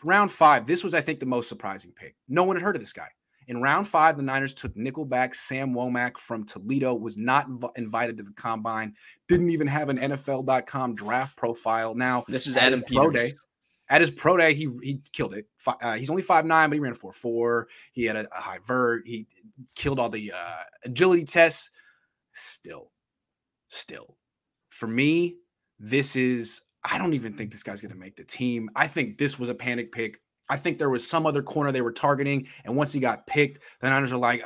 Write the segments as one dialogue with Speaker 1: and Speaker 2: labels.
Speaker 1: round 5, this was, I think, the most surprising pick. No one had heard of this guy. In round 5, the Niners took nickelback Sam Womack from Toledo, was not invited to the combine, didn't even have an NFL.com draft profile. Now,
Speaker 2: this is Adam Peters.
Speaker 1: At his pro day, he killed it. He's only 5'9", but he ran a 4.4. He had a high vert. He killed all the agility tests. Still, for me, I don't even think this guy's going to make the team. I think this was a panic pick. I think there was some other corner they were targeting, and once he got picked, the Niners are like,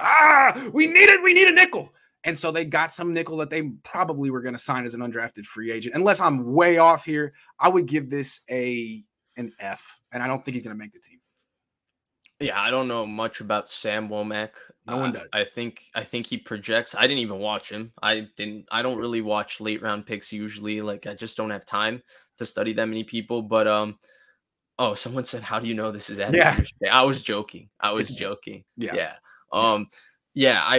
Speaker 1: we need a nickel. And so they got some nickel that they probably were going to sign as an undrafted free agent. Unless I'm way off here, I would give this an F, and I don't think he's going to make the team.
Speaker 2: Yeah, I don't know much about Sam Womack.
Speaker 1: No one does.
Speaker 2: I think he projects. I didn't even watch him. I don't really watch late round picks usually. Like, I just don't have time to study that many people. But oh, someone said, "How do you know this is Adam Peters?" I was joking. Yeah. I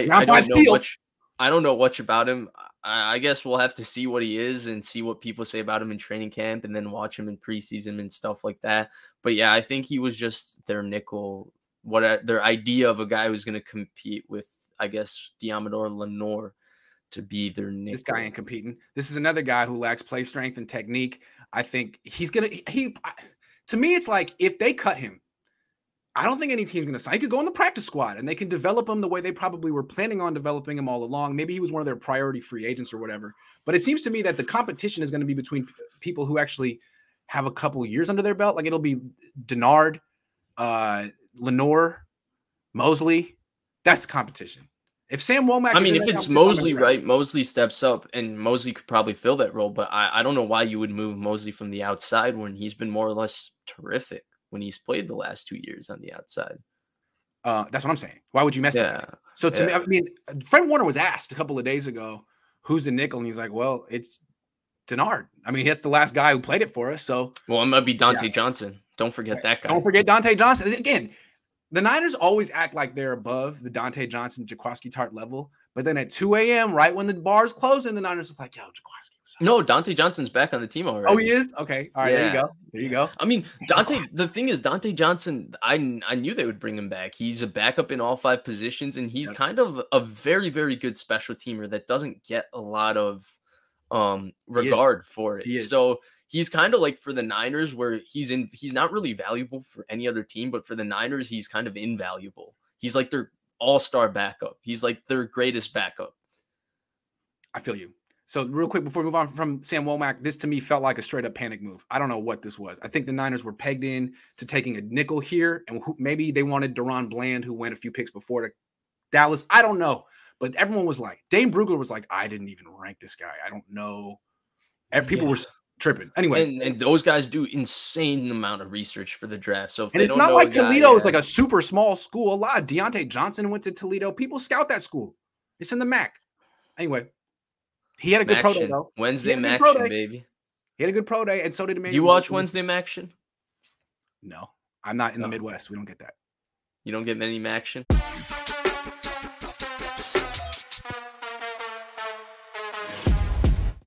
Speaker 2: don't know much. I don't know much about him. I guess we'll have to see what he is and see what people say about him in training camp, and then watch him in preseason and stuff like that. But yeah, I think he was just their nickel, their idea of a guy who's going to compete with, I guess, Diamador Lenore to be their nickel.
Speaker 1: This guy ain't competing. This is another guy who lacks play strength and technique. I think he's going to, to me, it's like if they cut him, I don't think any team's going to sign. He could go on the practice squad and they can develop him the way they probably were planning on developing him all along. Maybe he was one of their priority free agents or whatever. But it seems to me that the competition is going to be between people who actually have a couple years under their belt. Like, it'll be Denard, Lenore, Mosley. That's the competition. If Sam Womack,
Speaker 2: if it's Mosley, right? Mosley steps up, and Mosley could probably fill that role. But I don't know why you would move Mosley from the outside when he's been more or less terrific when he's played the last 2 years on the outside.
Speaker 1: That's what I'm saying. Why would you mess with that? So to me, I mean, Fred Warner was asked a couple of days ago, who's the nickel? And he's like, well, it's Denard. I mean, that's the last guy who played it for us. So,
Speaker 2: well, it might be Dante Johnson. Don't forget that guy.
Speaker 1: Don't forget Dante Johnson. Again, the Niners always act like they're above the Dante Johnson, Jaquiski Tart level. But then at 2 a.m., right when the bar's closing, the Niners are like, yo, Jaquiski.
Speaker 2: No, Dante Johnson's back on the team already.
Speaker 1: Oh, he is? Okay. All right, there you go.
Speaker 2: I mean, the thing is, Dante Johnson, I knew they would bring him back. He's a backup in all 5 positions, and he's kind of a very, very good special teamer that doesn't get a lot of regard for it. So he's kind of like for the Niners, where he's not really valuable for any other team, but for the Niners, he's kind of invaluable. He's like their all-star backup. He's like their greatest backup.
Speaker 1: I feel you. So real quick, before we move on from Sam Womack, this to me felt like a straight-up panic move. I don't know what this was. I think the Niners were pegged in to taking a nickel here, and maybe they wanted Deron Bland, who went a few picks before to Dallas. I don't know. But everyone was like, Dane Brugler was like, I didn't even rank this guy. I don't know. And people were tripping. Anyway.
Speaker 2: And those guys do insane amount of research for the draft. So if
Speaker 1: and it's not like Toledo is like a super small school. A lot of Deontay Johnson went to Toledo. People scout that school. It's in the MAC. Anyway. He had a good pro day, though.
Speaker 2: Wednesday Maction, baby.
Speaker 1: He had a good pro day, and so did Emmanuel.
Speaker 2: You watch Wednesday Maction?
Speaker 1: No. I'm not in the Midwest. We don't get that.
Speaker 2: You don't get many Maction?